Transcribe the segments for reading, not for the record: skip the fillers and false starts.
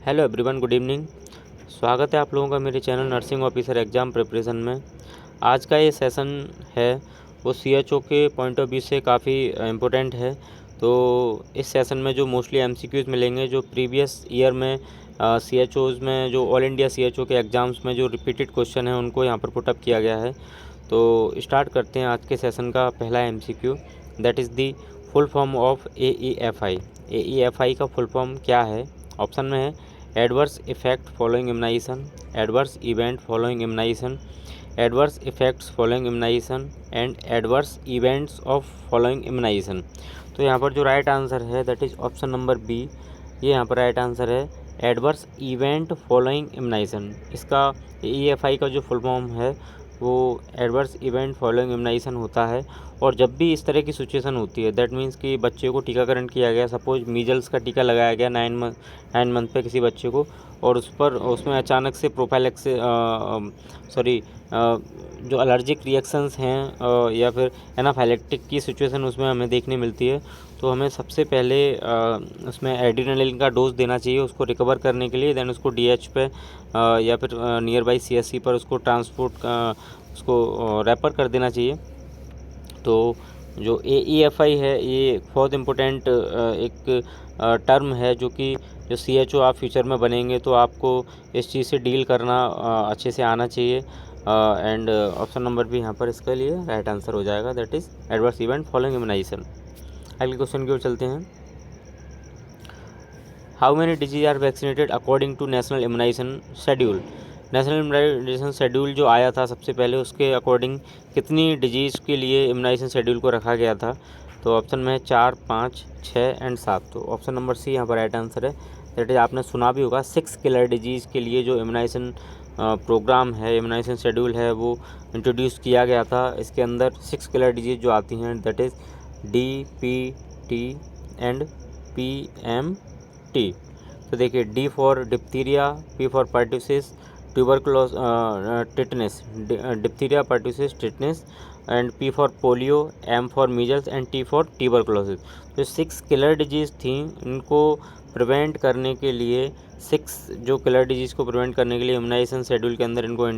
Hello everyone, good evening. स्वागत है आप लोगों का मेरे channel nursing officer exam preparation में। आज का ये सेशन है वो सीएचओ के पॉइंट ऑफ व्यू से काफ़ी इम्पोर्टेंट है। तो इस सेशन में जो मोस्टली एमसीक्यूज़ मिलेंगे, जो प्रीवियस ईयर में सीएचओज़ में जो ऑल इंडिया सीएचओ के एग्ज़ाम्स में जो रिपीटेड क्वेश्चन है उनको यहाँ पर पुटअप किया गया है। तो स्टार्ट करते हैं आज के सेशन का पहला MCQ, that is the full form of AEFI। AEFI का फुल फॉर्म क्या है? ऑप्शन में है adverse effect following immunization, adverse event following immunization, adverse effects following immunization and adverse events of following immunization. तो यहाँ पर जो राइट आंसर है that is option number B. ये यहाँ पर राइट आंसर है एडवर्स इवेंट फॉलोइंग इम्यूनाइजेशन। इसका AEFI का जो फुल फॉर्म है वो एडवर्स इवेंट फॉलोइंग इम्यूनाइजेशन होता है। और जब भी इस तरह की सिचुएशन होती है, दैट मीन्स कि बच्चे को टीकाकरण किया गया, सपोज मीजल्स का टीका लगाया गया 9 मंथ पे किसी बच्चे को, और उसमें अचानक से जो एलर्जिक रिएक्शंस हैं या फिर एनाफाइलेक्टिक की सिचुएशन उसमें हमें देखने मिलती है, तो हमें सबसे पहले उसमें एड्रेनालिन का डोज देना चाहिए उसको रिकवर करने के लिए। देन उसको DH पे या फिर नियर बाई CSC पर उसको उसको रेफ़र कर देना चाहिए। तो जो AEFI है ये बहुत इम्पोर्टेंट एक टर्म है, जो कि जो CHO आप फ्यूचर में बनेंगे तो आपको इस चीज़ से डील करना अच्छे से आना चाहिए। एंड ऑप्शन नंबर भी यहाँ पर इसके लिए राइट आंसर हो जाएगा, that is adverse event following immunization. अगले क्वेश्चन की ओर चलते हैं। How many diseases are vaccinated according to national immunization schedule? National immunization schedule जो आया था सबसे पहले, उसके अकॉर्डिंग कितनी डिजीज़ के लिए इम्यूनाइजेशन शेड्यूल को रखा गया था? तो ऑप्शन में है 4, 5, 6 एंड 7। तो ऑप्शन नंबर सी यहाँ पर राइट आंसर है, दैट इज आपने सुना भी होगा 6 किलर डिजीज़ के लिए जो इम्यूनाइजेशन प्रोग्राम है, इम्यूनाइजेशन शेड्यूल है, वो इंट्रोड्यूस किया गया था। इसके अंदर 6 किलर डिजीज़ जो आती हैं that is DPT and PMT। तो देखिए, D for diphtheria, P for pertussis, tuberculosis tetanus, diphtheria, pertussis, tetanus and P for polio, M for measles and T for tuberculosis. तो 6 किलर डिजीज़ थी, इनको prevent करने के लिए 6 जो किलर डिजीज़ को प्रिवेंट करने के लिए इम्यूनाइजेशन शेड्यूल के अंदर इनको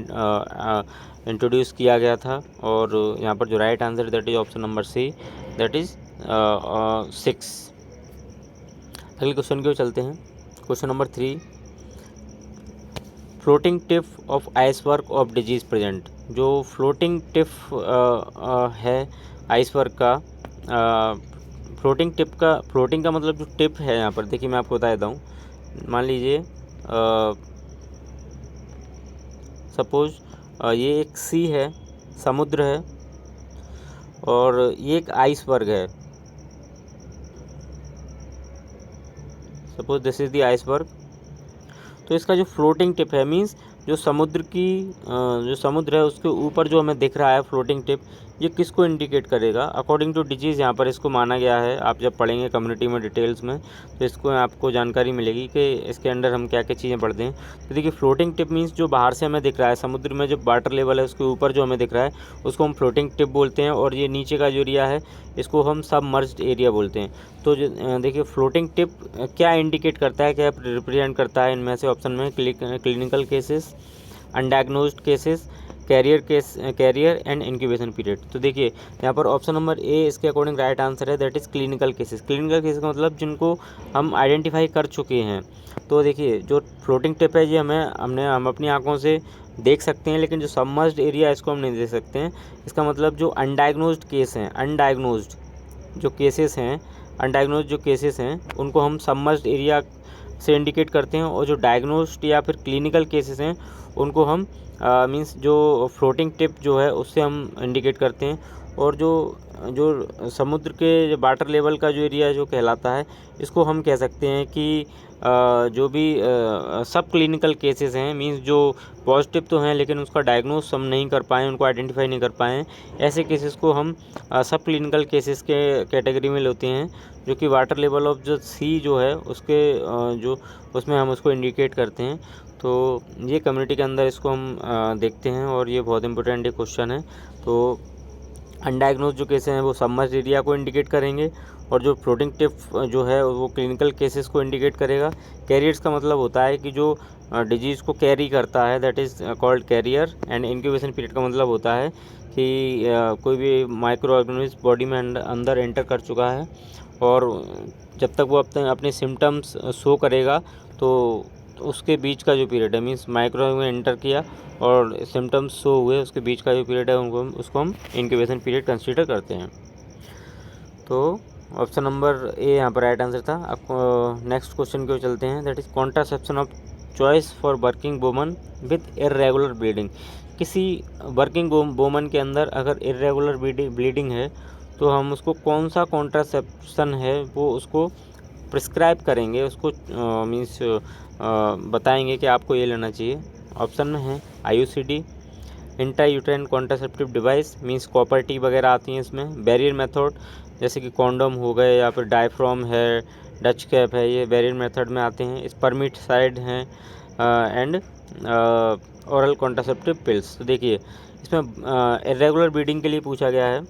इंट्रोड्यूस किया गया था। और यहाँ पर जो right answer that is option number C, that is 6। अगले क्वेश्चन की ओर चलते हैं। Question number 3, floating tip of iceberg of disease present. जो फ्लोटिंग टिप है आइसबर्ग का, फ्लोटिंग का मतलब जो टिप है, यहाँ पर देखिए मैं आपको बता देता हूँ। मान लीजिए सपोज ये एक सी है, समुद्र है, और ये एक आइसबर्ग है। Suppose this is the iceberg. तो इसका जो फ्लोटिंग टिप है, मींस जो समुद्र है उसके ऊपर जो हमें दिख रहा है फ्लोटिंग टिप, ये किसको इंडिकेट करेगा? अकॉर्डिंग टू डिजीज़ यहाँ पर इसको माना गया है। आप जब पढ़ेंगे कम्युनिटी में डिटेल्स में तो इसको आपको जानकारी मिलेगी कि इसके अंडर हम क्या क्या चीज़ें पढ़ते हैं। तो देखिए, फ्लोटिंग टिप मींस जो बाहर से हमें दिख रहा है, समुद्र में जो वाटर लेवल है उसके ऊपर जो हमें दिख रहा है उसको हम फ्लोटिंग टिप बोलते हैं। और ये नीचे का जो एरिया है इसको हम सबमर्ज्ड एरिया बोलते हैं। तो देखिए, फ्लोटिंग टिप क्या इंडिकेट करता है, क्या रिप्रेजेंट करता है? इनमें से ऑप्शन में clinical cases, undiagnosed cases, carrier and incubation period. तो देखिए, यहाँ पर ऑप्शन नंबर ए इसके अकॉर्डिंग राइट आंसर है, that is clinical cases. Clinical cases का मतलब जिनको हम आइडेंटिफाई कर चुके हैं। तो देखिए, जो फ्लोटिंग टिप है ये हम अपनी आंखों से देख सकते हैं, लेकिन जो सबमर्ज्ड एरिया इसको हम नहीं देख सकते हैं। इसका मतलब जो अनडायग्नोज्ड केस हैं, अनडायग्नोज्ड जो केसेस हैं उनको हम सबमर्ज्ड एरिया से इंडिकेट करते हैं। और जो डायग्नोस्ड या फिर क्लिनिकल केसेस हैं उनको हम मींस जो फ्लोटिंग टिप जो है उससे हम इंडिकेट करते हैं। और जो समुद्र के वाटर लेवल का जो एरिया जो कहलाता है, इसको हम कह सकते हैं कि जो भी सब क्लिनिकल केसेस हैं, मींस जो पॉजिटिव तो हैं लेकिन उसका डायग्नोस हम नहीं कर पाएँ, उनको आइडेंटिफाई नहीं कर पाएँ, ऐसे केसेस को हम सब क्लिनिकल केसेस के कैटेगरी में लेते हैं, जो कि वाटर लेवल ऑफ जो सी जो है उसके जो उसमें हम उसको इंडिकेट करते हैं। तो ये कम्युनिटी के अंदर इसको हम देखते हैं, और ये बहुत इंपॉर्टेंट एक क्वेश्चन है। तो अनडायग्नोज जो केसेस हैं वो सबमर्ज्ड एरिया को इंडिकेट करेंगे, और जो फ्लोटिंग टिप जो है वो क्लिनिकल केसेस को इंडिकेट करेगा। कैरियर्स का मतलब होता है कि जो डिजीज़ को कैरी करता है, that is called carrier. And incubation period का मतलब होता है कि कोई भी माइक्रो ऑर्गेनिज्म बॉडी में अंदर एंटर कर चुका है और जब तक वो अपने सिम्टम्स शो करेगा तो उसके बीच का जो पीरियड है, मीन्स माइक्रो में एंटर किया और सिम्टम्स शो हुए, उसके बीच का जो पीरियड है उसको हम इंक्यूबेशन पीरियड कंसीडर करते हैं। तो ऑप्शन नंबर ए यहाँ पर राइट आंसर था। अब नेक्स्ट क्वेश्चन की ओर चलते हैं, that is contraception of choice for working woman with irregular bleeding. किसी वर्किंग वुमन के अंदर अगर इर्रेगुलर ब्लीडिंग है तो हम उसको कौन सा कॉन्ट्रासेप्शन है वो उसको प्रिस्क्राइब करेंगे, उसको मीन्स बताएंगे कि आपको ये लेना चाहिए। ऑप्शन में है IUCD, intrauterine contraceptive device, means copper T वगैरह आती हैं इसमें। बैरियर मेथड जैसे कि कॉन्डोम हो गए या फिर डायफ्राम है, डच कैप है, ये बैरियर मेथड में आते हैं। स्पर्मिसाइड हैं एंड ओरल कॉन्ट्रासेप्टिव पिल्स। तो देखिए इसमें इर्रेगुलर ब्लीडिंग के लिए पूछा गया है,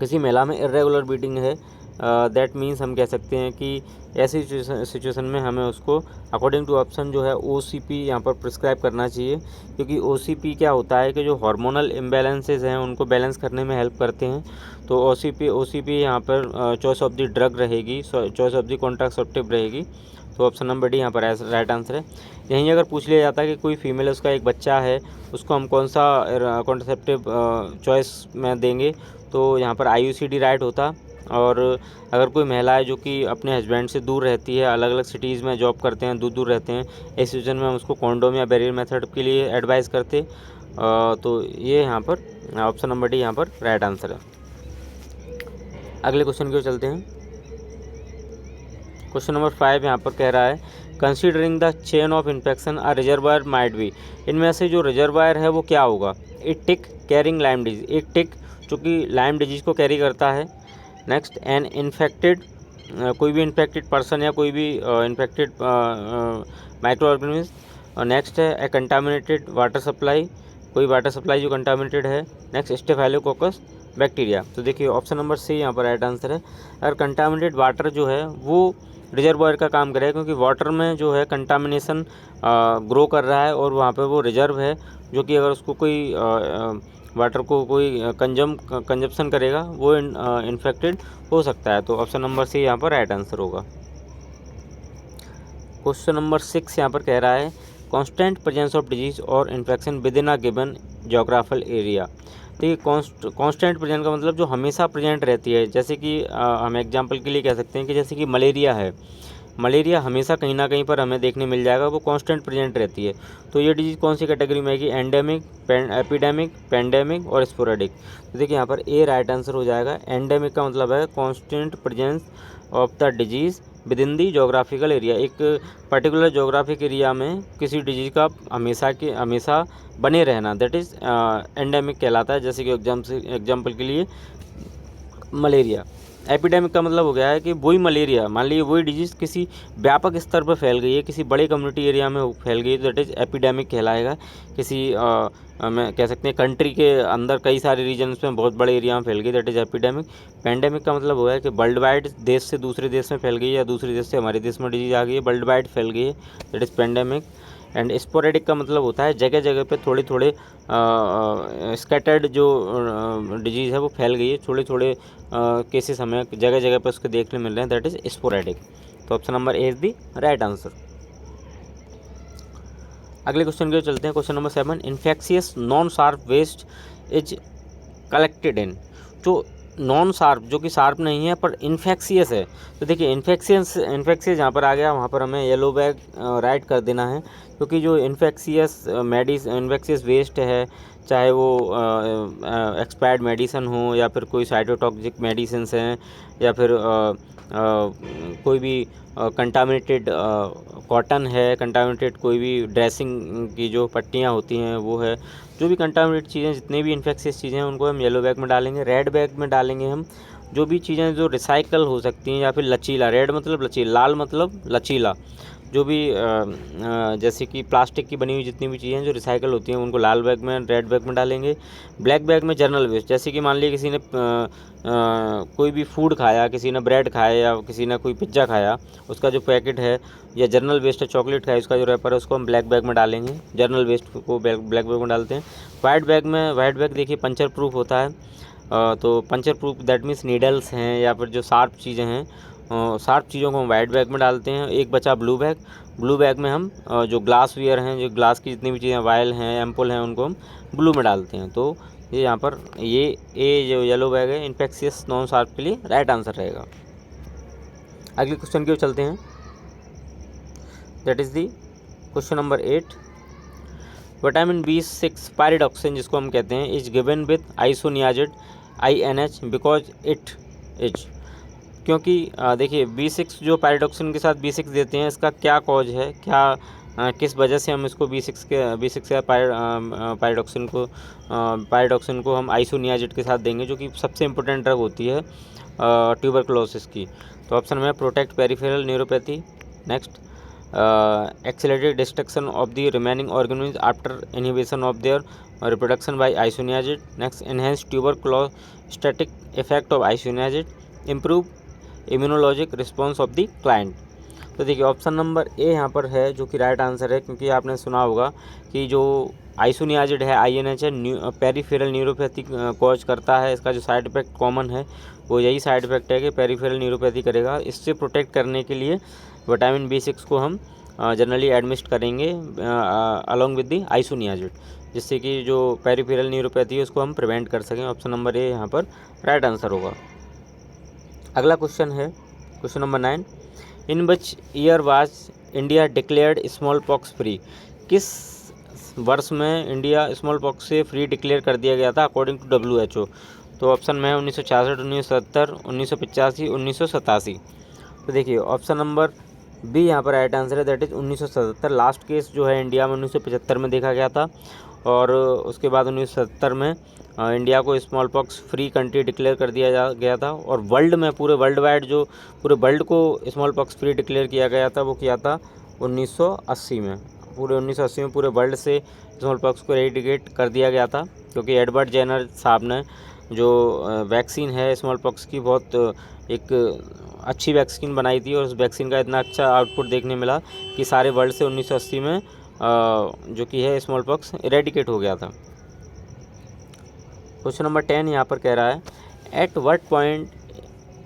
किसी महिला में इर्रेगुलर ब्लीडिंग है, दैट मीन्स हम कह सकते हैं कि ऐसी सिचुएशन में हमें उसको अकॉर्डिंग टू ऑप्शन जो है OCP यहाँ पर प्रिस्क्राइब करना चाहिए, क्योंकि OCP क्या होता है कि जो हार्मोनल इम्बैलेंसेस हैं उनको बैलेंस करने में हेल्प करते हैं। तो OCP यहाँ पर चॉइस ऑफ द ड्रग रहेगी, चॉइस ऑफ द कॉन्ट्रासेप्टिव रहेगी। तो ऑप्शन नंबर डी यहाँ पर राइट आंसर है। यहीं अगर पूछ लिया जाता है कि कोई फीमेल उसका एक बच्चा है, उसको हम कौन सा कॉन्ट्रासेप्टिव चॉइस में देंगे, तो यहाँ पर IUCD राइट होता। और अगर कोई महिला है जो कि अपने हस्बैंड से दूर रहती है, अलग अलग सिटीज़ में जॉब करते हैं, दूर दूर रहते हैं, इस सिचुएशन में हम उसको कॉन्डोम या बैरियर मेथड के लिए एडवाइस करते। तो ये यहाँ पर ऑप्शन नंबर डी यहाँ पर राइट आंसर है। अगले क्वेश्चन की ओर चलते हैं। क्वेश्चन नंबर 5 यहाँ पर कह रहा है, considering the chain of infection a reservoir might be. इनमें से जो रिजर्वायर है वो क्या होगा? ए टिक कैरिंग लाइम डिजीज, एक टिक जो कि लाइम डिजीज़ को कैरी करता है। नेक्स्ट एन इन्फेक्टेड, कोई भी इन्फेक्टेड पर्सन या कोई भी इन्फेक्टेड माइक्रो ऑर्गेनिज्म। नेक्स्ट है ए कंटामिनेटेड वाटर सप्लाई, कोई वाटर सप्लाई जो कंटामिनेटेड है। Next staphylococcus bacteria. तो देखिए ऑप्शन नंबर सी यहाँ पर राइट आंसर है। अगर कंटामिनेटेड वाटर जो है वो रिजर्वायर का काम करेगा, क्योंकि वाटर में जो है कंटामिनेशन ग्रो कर रहा है और वहाँ पे वो रिजर्व है, जो कि अगर उसको कोई वाटर को कोई कंजप्शन करेगा वो इन्फेक्टेड हो सकता है। तो ऑप्शन नंबर सी यहाँ पर राइट आंसर होगा। क्वेश्चन नंबर 6 यहाँ पर कह रहा है, कांस्टेंट प्रेजेंस ऑफ डिजीज और infection with in a given geographical area. देखिए कांस्टेंट प्रेजेंट का मतलब जो हमेशा प्रेजेंट रहती है, जैसे कि हम एग्जांपल के लिए कह सकते हैं कि जैसे कि मलेरिया है, मलेरिया हमेशा कहीं ना कहीं पर हमें देखने मिल जाएगा, वो कांस्टेंट प्रेजेंट रहती है। तो ये डिजीज़ कौन सी कैटेगरी में आएगी? एंडेमिक, एपिडेमिक, पेंडेमिक और स्पोरेडिक। तो देखिए यहाँ पर ए राइट आंसर हो जाएगा। एंडेमिक का मतलब है constant presence of the disease with in the geographical area, एक पर्टिकुलर जोग्राफिक एरिया में किसी डिजीज़ का हमेशा बने रहना, दैट इज़ एंडेमिक कहलाता है। जैसे कि एग्जाम्पल के लिए मलेरिया। एपिडेमिक का मतलब हो गया है कि वही मलेरिया, मान लीजिए वही डिजीज़ किसी व्यापक स्तर पर फैल गई है, किसी बड़े कम्युनिटी एरिया में फैल गई है, तो दैट इज़ एपिडेमिक कहलाएगा। किसी में कह सकते हैं कंट्री के अंदर कई सारे रीजन्स में बहुत बड़े एरिया में फैल गई, दैट इज़ एपिडेमिक। पेंडेमिक का मतलब हो गया कि वर्ल्ड वाइड देश से दूसरे देश में फैल गई है या दूसरे देश से हमारे देश में डिजीज़ आ गई है, वर्ल्ड वाइड फैल गई है, that is pandemic. And sporadic का मतलब होता है जगह जगह पे थोड़े स्कैटर्ड जो डिजीज़ है वो फैल गई है, थोड़े केसेस हमें जगह जगह पे उसके देखने मिल रहे हैं, दैट इज़ स्पोरेडिक। तो option number A is the right answer. अगले क्वेश्चन की ओर चलते हैं। Question number 7, infectious non sharp waste is collected in. जो नॉन शार्प, जो कि शार्प नहीं है पर इन्फेक्शियस है, तो देखिए इन्फेक्शियस जहाँ पर आ गया वहाँ पर हमें येलो बैग राइट कर देना है, क्योंकि जो इन्फेक्शियस वेस्ट है, चाहे वो एक्सपायर्ड मेडिसिन हो या फिर कोई साइटोटॉक्सिक मेडिसिन हैं या फिर कोई भी कंटामिनेटेड कॉटन है, कंटामिनेटेड कोई भी ड्रेसिंग की जो पट्टियाँ होती हैं वो है, जो भी कंटामिनेटेड चीज़ें, जितने भी इन्फेक्शियस चीज़ें हैं उनको हम येलो बैग में डालेंगे। रेड बैग में डालेंगे हम जो भी चीज़ें जो रिसाइकल हो सकती हैं या फिर लचीला, रेड मतलब लचीला, लाल मतलब लचीला, जो भी जैसे कि प्लास्टिक की बनी हुई जितनी भी चीज़ें जो रिसाइकल होती हैं उनको लाल बैग में, रेड बैग में डालेंगे। ब्लैक बैग में जनरल वेस्ट, जैसे कि मान लीजिए किसी ने कोई भी फूड खाया, किसी ने ब्रेड खाया या किसी ने कोई पिज्ज़ा खाया, उसका जो पैकेट है या जनरल वेस्ट है, चॉकलेट खाया, उसका जो रैपर है उसको हम ब्लैक बैग में डालेंगे। जनरल वेस्ट को ब्लैक बैग में डालते हैं। वाइट बैग देखिए पंचर प्रूफ होता है, तो puncture proof that means needles हैं या फिर जो शार्प चीज़ें हैं, शार्प चीज़ों को हम वाइट बैग में डालते हैं। एक बचा ब्लू बैग में हम जो ग्लास वेयर हैं, जो ग्लास की जितनी भी चीज़ें, वायल हैं, एम्पुल हैं, उनको हम ब्लू में डालते हैं। तो ये यहाँ पर ये जो येलो बैग है इन्फेक्शियस नॉन शार्प के लिए राइट आंसर रहेगा। अगले क्वेश्चन की ओर चलते हैं, that is the question number 8। Vitamin B6 pyridoxine जिसको हम कहते हैं is given with isoniazid INH because it is, क्योंकि देखिए B6 जो पायरिडॉक्सिन के साथ B6 देते हैं, इसका क्या कॉज है, क्या किस वजह से हम इसको B6 या पायरिडॉक्सिन को हम आइसोनियाजिड के साथ देंगे, जो कि सबसे इंपॉर्टेंट ड्रग होती है ट्यूबरकुलोसिस की। तो ऑप्शन में protect peripheral neuropathy, next accelerated destruction of the remaining organisms after inhibition of their reproduction by isoniazid, next enhance tuberculostatic effect of isoniazid, improve immunologic response of the client। तो देखिए option number A यहाँ पर है जो कि right answer है, क्योंकि आपने सुना होगा कि जो आइसोनियाजिड है INH है, पेरिफेरल न्यूरोपैथी कॉज करता है। इसका जो साइड इफेक्ट कॉमन है वो यही साइड इफेक्ट है कि पेरिफेरल न्यूरोपैथी करेगा। इससे प्रोटेक्ट करने के लिए विटामिन B6 को हम जनरली एडमिस्ट करेंगे अलॉन्ग विद दी आइसोनियाजिड, जिससे कि जो पेरिफेरल न्यूरोपैथी है उसको हम प्रिवेंट कर सकें। ऑप्शन नंबर ए यहाँ पर राइट आंसर होगा। अगला क्वेश्चन है question number 9। In which year was India declared small pox free, किस वर्ष में इंडिया स्मॉल पॉक्स से फ्री डिक्लेयर कर दिया गया था अकॉर्डिंग टू WHO? तो ऑप्शन में है 1966, 1970, 1985, 1987। तो देखिए ऑप्शन नंबर बी यहाँ पर राइट आंसर है, दैट इज़ 1977। लास्ट केस जो है इंडिया में 1975 में देखा गया था, और उसके बाद 1970 में इंडिया को small pox free country declare कर दिया गया था। और वर्ल्ड में पूरे वर्ल्ड वाइड जो पूरे वर्ल्ड को स्मॉल पॉक्स फ्री डिक्लेयर किया गया था वो किया था 1980 में। पूरे 1980 में पूरे वर्ल्ड से स्मॉल पॉक्स को एरेडिकेट कर दिया गया था, क्योंकि एडवर्ड जेनर साहब ने जो वैक्सीन है स्मॉल पॉक्स की बहुत एक अच्छी वैक्सीन बनाई थी, और उस वैक्सीन का इतना अच्छा आउटपुट देखने मिला कि सारे वर्ल्ड से 1980 में जो कि है स्मॉल पॉक्स इरेडिकेट हो गया था। क्वेश्चन नंबर 10 यहाँ पर कह रहा है, at what point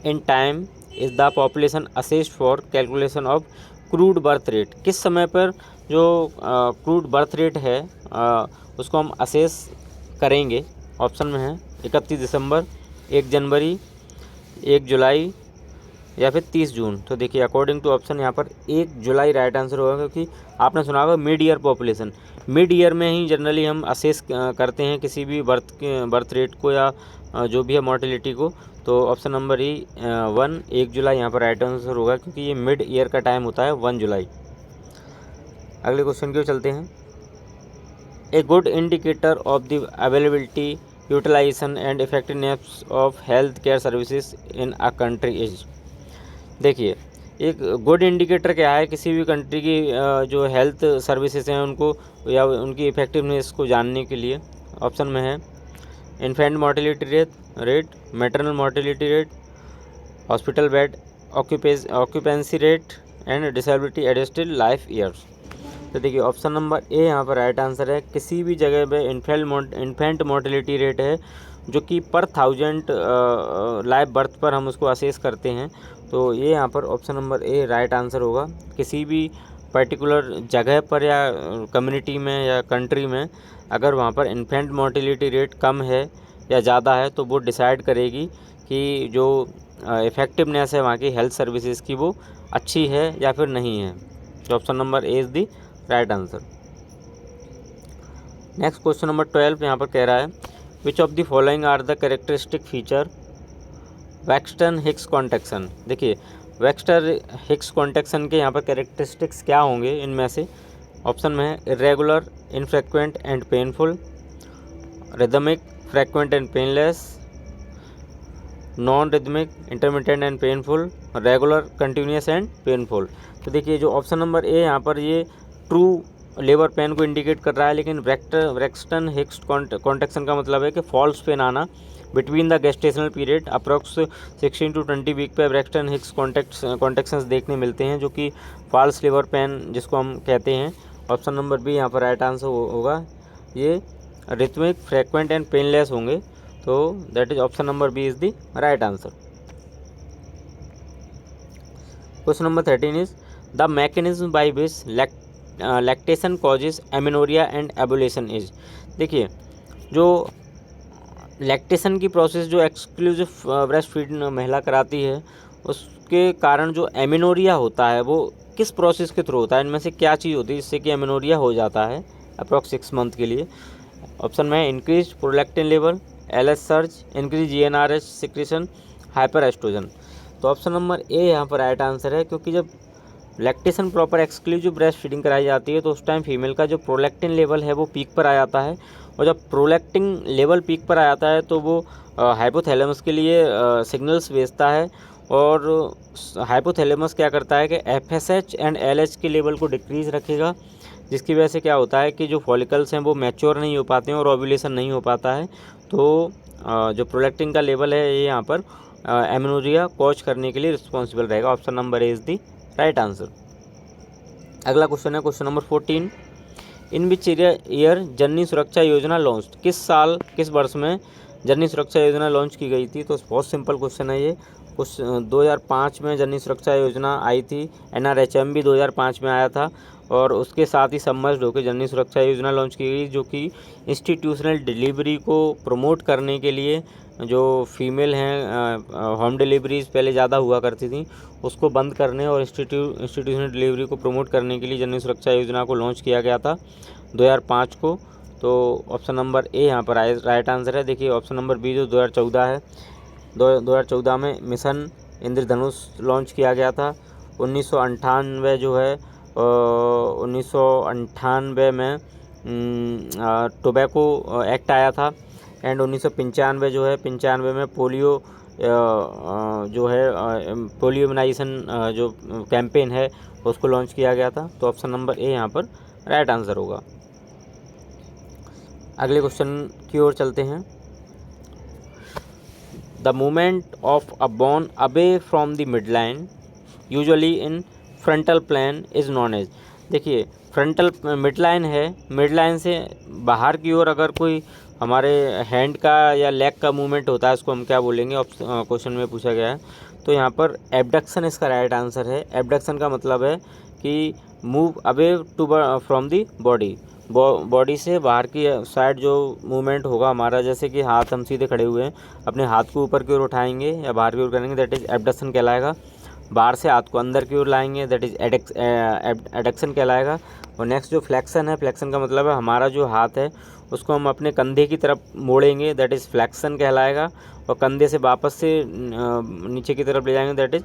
in time is the population assessed for calculation of crude birth rate, किस समय पर जो क्रूड बर्थ रेट है उसको हम असेस करेंगे? ऑप्शन में है 31 दिसंबर, 1 जनवरी, 1 जुलाई या फिर 30 जून। तो देखिए अकॉर्डिंग टू ऑप्शन यहाँ पर 1 जुलाई राइट आंसर होगा, क्योंकि आपने सुना होगा mid year population, mid year में ही जनरली हम असेस करते हैं किसी भी बर्थ रेट को या जो भी है मॉर्टेलिटी को। तो ऑप्शन नंबर 1 जुलाई यहाँ पर राइट आंसर होगा, क्योंकि ये मिड ईयर का टाइम होता है 1 जुलाई। अगले क्वेश्चन की ओर चलते हैं। A good indicator of the availability, utilization and effectiveness of health care services in a country is, देखिए एक गुड इंडिकेटर क्या है किसी भी कंट्री की जो हेल्थ सर्विसेज हैं उनको या उनकी इफेक्टिवनेस को जानने के लिए। ऑप्शन में है infant mortality rate, maternal mortality rate, hospital bed occupancy rate and disability adjusted life years. तो देखिए ऑप्शन नंबर ए यहाँ पर राइट आंसर है, किसी भी जगह पे इन्फेंट मोर्टेलिटी रेट है जो कि पर 1000 लाइव बर्थ पर हम उसको असेस करते हैं। तो ये यहाँ पर ऑप्शन नंबर ए राइट आंसर होगा। किसी भी पर्टिकुलर जगह पर या कम्युनिटी में या कंट्री में अगर वहाँ पर इन्फेंट मोर्टेलिटी रेट कम है या ज़्यादा है तो वो डिसाइड करेगी कि जो इफ़ेक्टिवनेस है वहाँ की हेल्थ सर्विसेज की वो अच्छी है या फिर नहीं है। तो option number A is the right answer. Next question number 12 यहाँ पर कह रहा है, which of the following are the characteristic feature Braxton Hicks contraction. देखिए वेक्सटर हिक्स कॉन्ट्रैक्शन के यहाँ पर कैरेक्टरिस्टिक्स क्या होंगे इनमें से? ऑप्शन में है irregular, infrequent and painful, rhythmic, frequent and painless, non rhythmic, intermittent and painful, regular, continuous and painful. तो देखिए जो ऑप्शन नंबर ए यहाँ पर ये ट्रू लेबर पेन को इंडिकेट कर रहा है, लेकिन ब्रैक्सटन हिक्स कॉन्ट्रैक्शन का मतलब है कि फॉल्स पेन आना between the gestational period approx 16 to 20 week पे ब्रैक्सटन हिक्स कॉन्ट्रैक्शंस देखने मिलते हैं, जो कि फॉल्स लेबर पेन जिसको हम कहते हैं। ऑप्शन नंबर बी यहाँ पर राइट आंसर होगा। ये रिथमिक, फ्रेक्वेंट एंड पेनलेस होंगे, तो that is option number B is the right answer. Question number 13 is the mechanism by which lactation causes amenorrhea and ovulation is. देखिए जो लैक्टेशन की process जो एक्सक्लूसिव ब्रेस्ट फीड महिला कराती है, उसके कारण जो एमेनोरिया होता है वो किस प्रोसेस के थ्रू होता है, इनमें से क्या चीज़ होती है जिससे कि एमेनोरिया हो जाता है अप्रॉक्स 6 मंथ के लिए। ऑप्शन में increase prolactin level, LH surge, increase GnRH secretion, hyper estrogen. तो ऑप्शन नंबर ए यहाँ पर राइट आंसर है, क्योंकि जब lactation proper exclusive breast feeding कराई जाती है तो उस टाइम फीमेल का जो प्रोलैक्टिन लेवल है वो पीक पर आ जाता है, और जब प्रोलैक्टिन लेवल पीक पर आ जाता है तो वो हाइपोथैलेमस के लिए सिग्नल्स भेजता है, और हाइपोथैलेमस क्या करता है कि एफएसएच एंड एलएच के लेवल को डिक्रीज रखेगा, जिसकी वजह से क्या होता है कि जो फॉलिकल्स हैं वो मैच्योर नहीं हो पाते हैं और ओव्यूलेशन नहीं हो पाता है। तो जो प्रोलैक्टिन का लेवल है ये यहाँ पर एमेनोरिया कॉज करने के लिए रिस्पॉन्सिबल रहेगा। Option number A is the right answer. अगला क्वेश्चन है question number 14, in which year Janani Suraksha Yojana launch, किस साल किस वर्ष में जननी सुरक्षा योजना लॉन्च की गई थी। तो बहुत सिंपल क्वेश्चन है ये। कुछ 2005 में जननी सुरक्षा योजना आई थी, एनआरएचएम भी 2005 में आया था, और उसके साथ ही सबमर्ज्ड होकर जननी सुरक्षा योजना लॉन्च की गई, जो कि इंस्टीट्यूशनल डिलीवरी को प्रमोट करने के लिए, जो फीमेल हैं होम डिलीवरीज पहले ज़्यादा हुआ करती थी उसको बंद करने और इंस्टीट्यूशनल डिलीवरी को प्रमोट करने के लिए जननी सुरक्षा योजना को लॉन्च किया गया था 2005 को। तो ऑप्शन नंबर ए यहाँ पर राइट आंसर है। देखिए ऑप्शन नंबर बी जो 2014 है, 2014 में मिशन इंद्रधनुष लॉन्च किया गया था। 1998 जो है 1998 में टोबैको एक्ट आया था, एंड 1995 जो है 95 में पोलियो जो है पोलियो इम्यूनाइजेशन जो कैंपेन है उसको लॉन्च किया गया था। तो ऑप्शन नंबर ए यहाँ पर राइट आंसर होगा। अगले क्वेश्चन की ओर चलते हैं। The movement of a bone away from the midline usually in frontal plane is known as. देखिए फ्रंटल मिडलाइन है, मिडलाइन से बाहर की ओर अगर कोई हमारे हैंड का या लेग का मूवमेंट होता है उसको हम क्या बोलेंगे, क्वेश्चन में पूछा गया है। तो यहाँ पर एबडक्शन इसका राइट आंसर है। एबडक्शन का मतलब है कि move away to from the body, body से बाहर की साइड जो मूवमेंट होगा हमारा, जैसे कि हाथ हम सीधे खड़े हुए हैं, अपने हाथ को ऊपर की ओर उठाएंगे या बाहर की ओर करेंगे, दैट इज़ एबडक्शन कहलाएगा। बाहर से हाथ को अंदर की ओर लाएंगे, दैट इज़ एडक्शन कहलाएगा। और नेक्स्ट जो फ्लेक्शन है, फ्लेक्शन का मतलब है हमारा जो हाथ है उसको हम अपने कंधे की तरफ मोड़ेंगे, दैट इज़ फ्लेक्शन कहलाएगा। और कंधे से वापस से नीचे की तरफ ले जाएंगे, दैट इज़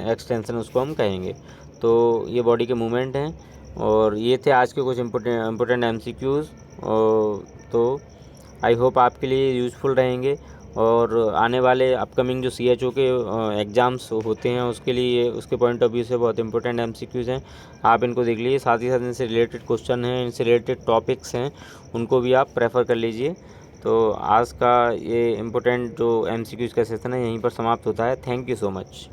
एक्सटेंशन उसको हम कहेंगे। तो ये बॉडी के मूवमेंट हैं, और ये थे आज के कुछ इम्पोर्टेंट MCQs। तो आई होप आपके लिए यूज़फुल रहेंगे, और आने वाले अपकमिंग जो CHO के एग्ज़ाम्स होते हैं उसके लिए, उसके पॉइंट ऑफ व्यू से बहुत इंपॉर्टेंट MCQs हैं, आप इनको देख लीजिए। साथ ही साथ इनसे रिलेटेड क्वेश्चन हैं, इनसे रिलेटेड टॉपिक्स हैं, उनको भी आप प्रेफर कर लीजिए। तो आज का ये इम्पोर्टेंट जो MCQs का सेशन है यहीं पर समाप्त होता है। Thank you so much.